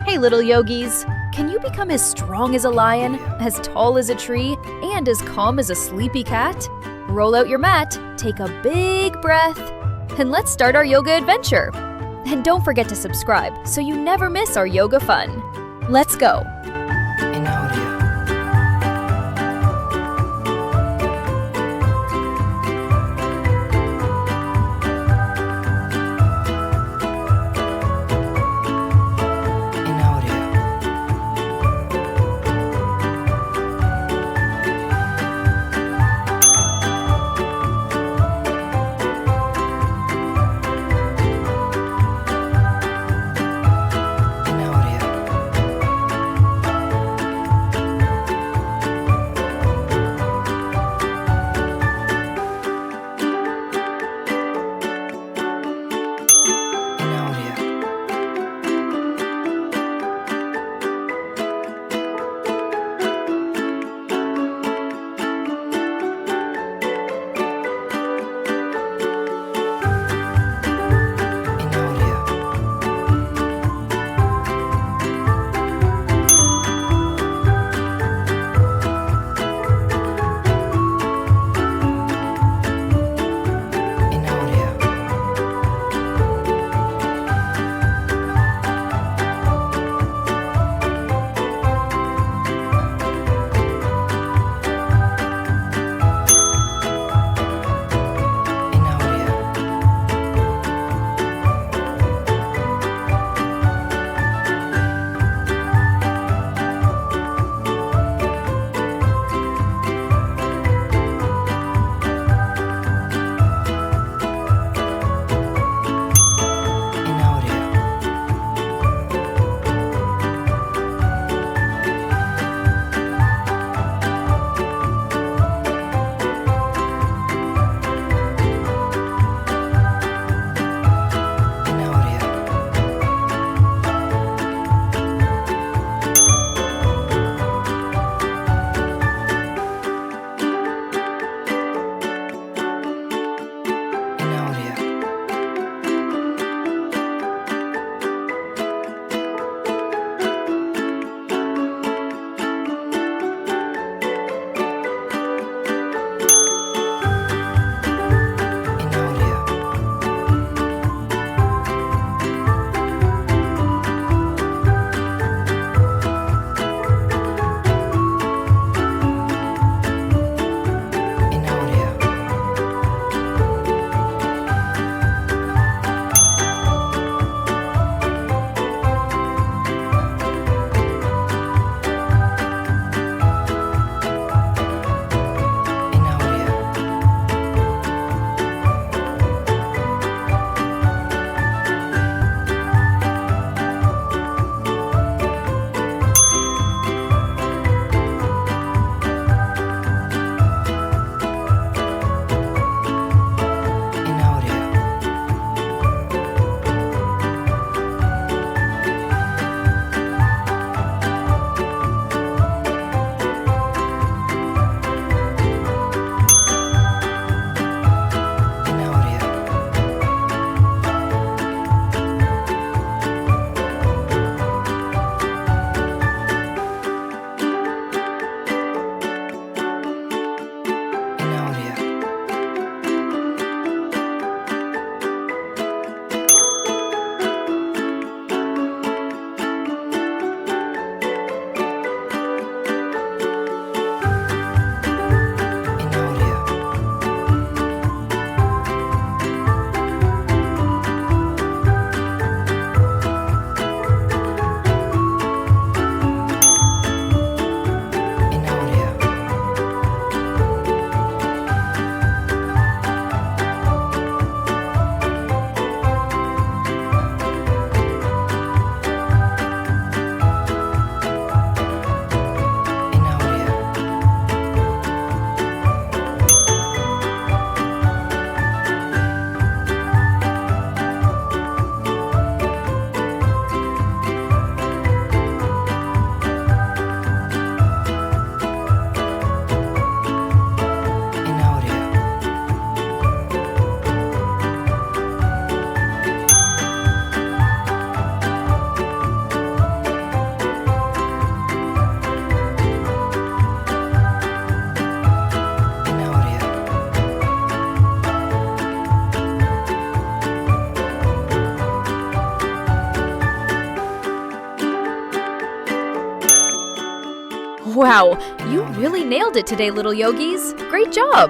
Hey little yogis, can you become as strong as a lion, as tall as a tree, and as calm as a sleepy cat? Roll out your mat, take a big breath, and let's start our yoga adventure. And don't forget to subscribe so you never miss our yoga fun. Let's go! In audio. In audio. In audio. Wow, you really nailed it today, little yogis. Great job!